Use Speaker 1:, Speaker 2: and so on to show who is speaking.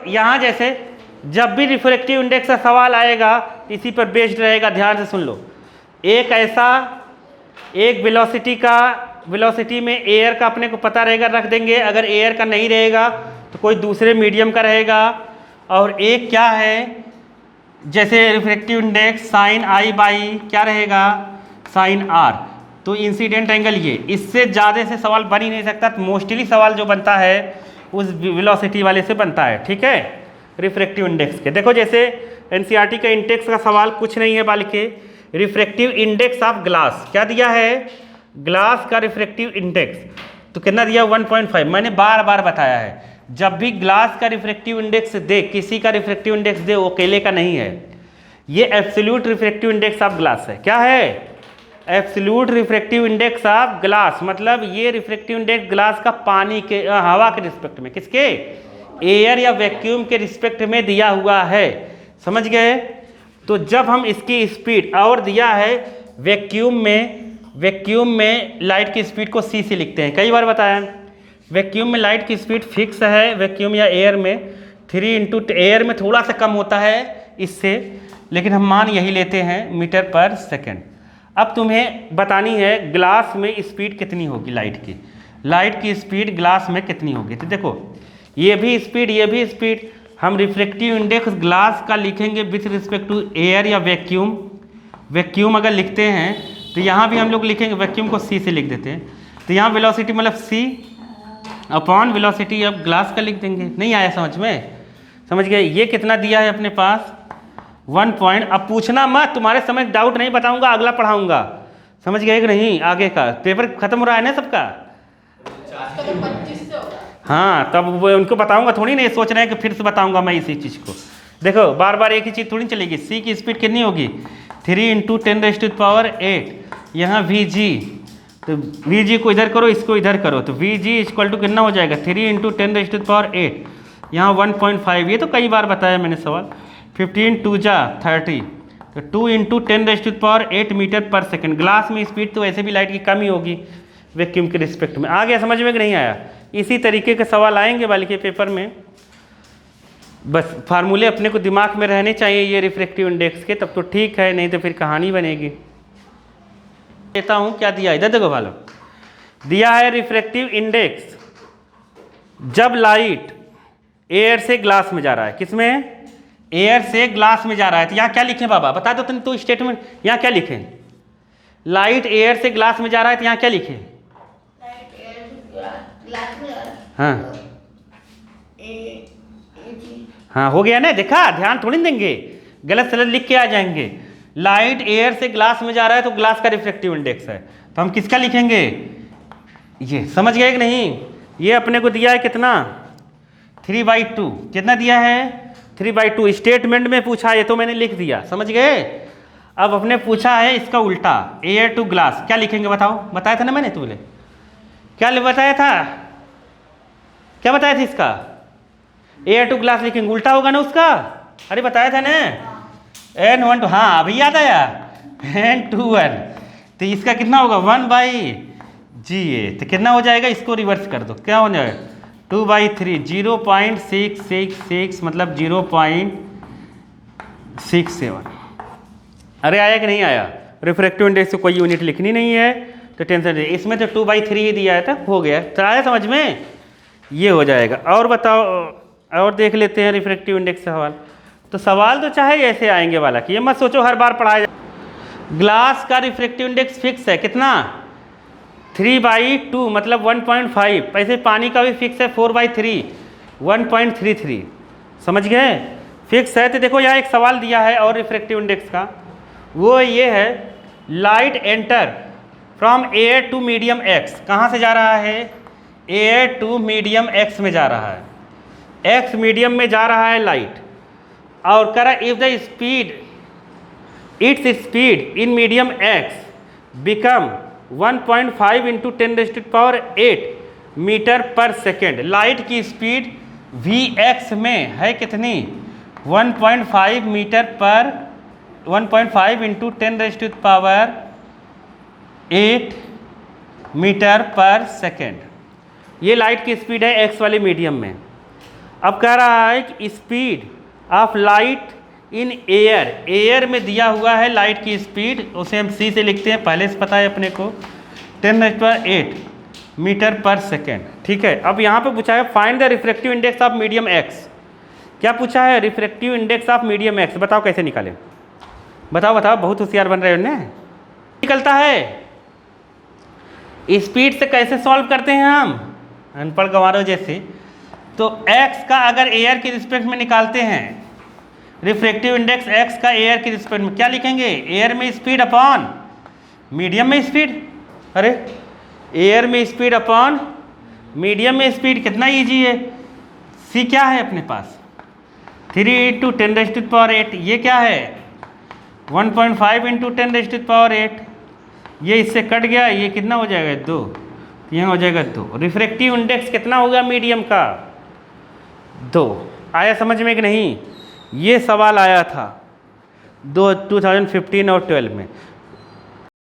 Speaker 1: यहाँ जैसे जब भी रिफ्रैक्टिव इंडेक्स का सवाल आएगा इसी पर बेस्ड रहेगा, ध्यान से सुन लो। एक ऐसा एक वेलोसिटी में एयर का अपने को पता रहेगा, रख देंगे। अगर एयर का नहीं रहेगा तो कोई दूसरे मीडियम का रहेगा। और एक क्या है, जैसे refractive index sine i by क्या रहेगा, साइन आर। तो इंसिडेंट एंगल ये, इससे ज़्यादा से सवाल बन ही नहीं सकता। तो मोस्टली सवाल जो बनता है उस वेलोसिटी वाले से बनता है, ठीक है, रिफ्रैक्टिव इंडेक्स के। देखो जैसे एनसीईआरटी का इंडेक्स का सवाल कुछ नहीं है बल्कि रिफ्रैक्टिव इंडेक्स ऑफ ग्लास क्या दिया है, ग्लास का रिफ्रैक्टिव इंडेक्स तो कितना दिया 1.5। मैंने बार बार बताया है जब भी ग्लास का रिफ्रैक्टिव इंडेक्स दे, किसी का रिफ्रैक्टिव इंडेक्स दे, वो अकेले का नहीं है, ये absolute refractive index of glass है। क्या है, absolute refractive index of glass. मतलब ये रिफ्रैक्टिव इंडेक्स ग्लास का पानी के हवा के रिस्पेक्ट में, किसके, एयर या वैक्यूम के रिस्पेक्ट में दिया हुआ है, समझ गए। तो जब हम इसकी स्पीड, और दिया है वैक्यूम में लाइट की स्पीड को c से लिखते हैं, कई बार बताया। वैक्यूम में लाइट की स्पीड फिक्स है, वैक्यूम या एयर में 3 इंटू, एयर में थोड़ा सा कम होता है इससे, लेकिन हम मान यही लेते हैं मीटर पर सेकेंड। अब तुम्हें बतानी है ग्लास में स्पीड कितनी होगी लाइट की स्पीड ग्लास में कितनी होगी। तो देखो ये भी स्पीड हम रिफ्रैक्टिव इंडेक्स ग्लास का लिखेंगे विथ रिस्पेक्ट टू एयर या वैक्यूम अगर लिखते हैं तो यहाँ भी हम लोग लिखेंगे, वैक्यूम को c से लिख देते हैं। तो यहाँ वेलोसिटी मतलब c अपॉन वेलोसिटी अब ग्लास का लिख देंगे। नहीं आया समझ में, समझ गए। ये कितना दिया है अपने पास 1 पॉइंट। अब पूछना मत, तुम्हारे समझ डाउट नहीं बताऊंगा, अगला पढ़ाऊंगा, समझ गए कि नहीं। आगे का पेपर खत्म हो रहा है ना सबका, हाँ, तब वो उनको बताऊंगा थोड़ी नहीं, सोच रहे हैं कि फिर से बताऊंगा मैं इसी चीज़ को। देखो बार बार एक ही चीज़ थोड़ी चलेगी। c की स्पीड कितनी होगी 3 इंटू 10⁸ यहाँ vg, तो vg को इधर करो, इसको इधर करो, तो vg इक्वल टू कितना हो जाएगा 3 इंटू 10⁸, यहाँ 1.5। ये तो कई बार बताया मैंने सवाल। 15 2 जा 30, तो 2 into 10⁸ meter per second. Glass में स्पीड तो वैसे भी लाइट की कम ही होगी वैक्यूम के रिस्पेक्ट में। आ गया समझ में कि नहीं आया। इसी तरीके के सवाल आएंगे बल्कि पेपर में, बस फार्मूले अपने को दिमाग में रहने चाहिए ये रिफ्रैक्टिव इंडेक्स के, तब तो ठीक है, नहीं तो फिर कहानी बनेगी। देता हूँ क्या दिया, इधर देखो भालो, दिया है रिफ्रैक्टिव इंडेक्स जब लाइट एयर से ग्लास में जा रहा है, किसमें, एयर से ग्लास में जा रहा है। तो यहाँ क्या लिखें बाबा, बता दो तुम तो स्टेटमेंट, यहाँ क्या लिखें, लाइट एयर से ग्लास में जा रहा है तो यहाँ क्या लिखें, हाँ हाँ हो गया ना, देखा, ध्यान थोड़ी देंगे, गलत सलत लिख के आ जाएंगे। लाइट एयर से ग्लास में जा रहा है तो ग्लास का रिफ्रैक्टिव इंडेक्स है, तो हम किसका लिखेंगे, ये समझ गए कि नहीं। ये अपने को दिया है कितना 3/2, कितना दिया है 3/2। स्टेटमेंट में पूछा है, ये तो मैंने लिख दिया, समझ गए। अब अपने पूछा है इसका उल्टा, एयर टू ग्लास, क्या लिखेंगे बताओ, बताया था ना मैंने, तुमने क्या बताया था, क्या बताया था इसका, एयर टू ग्लास लिखेंगे, उल्टा होगा ना उसका, अरे बताया था ना, n1 हाँ अभी याद आया, n2 तो इसका कितना होगा 1/GA, तो कितना हो जाएगा, इसको रिवर्स कर दो, क्या हो जाएगा 2/3, 0.666 मतलब 0.67। अरे आया कि नहीं आया। रिफ्रैक्टिव इंडेक्स से कोई यूनिट लिखनी नहीं है तो टेंशन नहीं, इसमें तो 2/3 ही दिया है, तब हो गया, तो आया समझ में, ये हो जाएगा। और बताओ, और देख लेते हैं रिफ्रैक्टिव इंडेक्स सवाल। तो सवाल तो चाहे ऐसे आएंगे वाला कि ये मत सोचो हर बार पढ़ाया जाए। ग्लास का रिफ्रैक्टिव इंडेक्स फिक्स है, कितना 3/2 मतलब 1.5। ऐसे पानी का भी फिक्स है 4/3 1.33, समझ गए, फिक्स है। तो देखो यहाँ एक सवाल दिया है और रिफ्रैक्टिव इंडेक्स का, वो ये है, light enter from air to medium x, कहाँ से जा रहा है, एयर टू मीडियम x में जा रहा है, x मीडियम में जा रहा है लाइट, और करा if the speed, its speed in medium x become 1.5 इंटू 10⁸ मीटर पर सेकेंड। लाइट की स्पीड Vx में है कितनी 1.5 मीटर पर 1.5 इंटू 10⁸ मीटर पर सेकेंड। ये लाइट की स्पीड है x वाले मीडियम में। अब कह रहा है कि speed of light in air, air में दिया हुआ है लाइट की स्पीड, उसे हम c से लिखते हैं, पहले से पता है अपने को 10⁸ मीटर पर सेकेंड। ठीक है, अब यहाँ पे पूछा है find the refractive index of medium x। क्या पूछा है? Refractive index of medium x। बताओ कैसे निकालें, बताओ बताओ, बहुत होशियार बन रहे हो ना। निकलता है स्पीड से, कैसे सॉल्व करते हैं हम, अनपढ़ गंवारों जैसे। तो x का अगर एयर के रिस्पेक्ट में निकालते हैं, रिफ्रैक्टिव इंडेक्स x का एयर के रिस्पेक्ट में क्या लिखेंगे? एयर में स्पीड अपॉन मीडियम में स्पीड। अरे एयर में स्पीड अपॉन मीडियम में स्पीड, कितना ईजी है। c क्या है अपने पास? 3 × 10⁸, ये क्या है? 1.5 × 10⁸। ये इससे कट गया, ये कितना हो जाएगा? 2, यहाँ हो जाएगा 2। रिफ्रैक्टिव इंडेक्स कितना होगा मीडियम का? 2। आया समझ में कि नहीं? ये सवाल आया था 2015 और 12 में।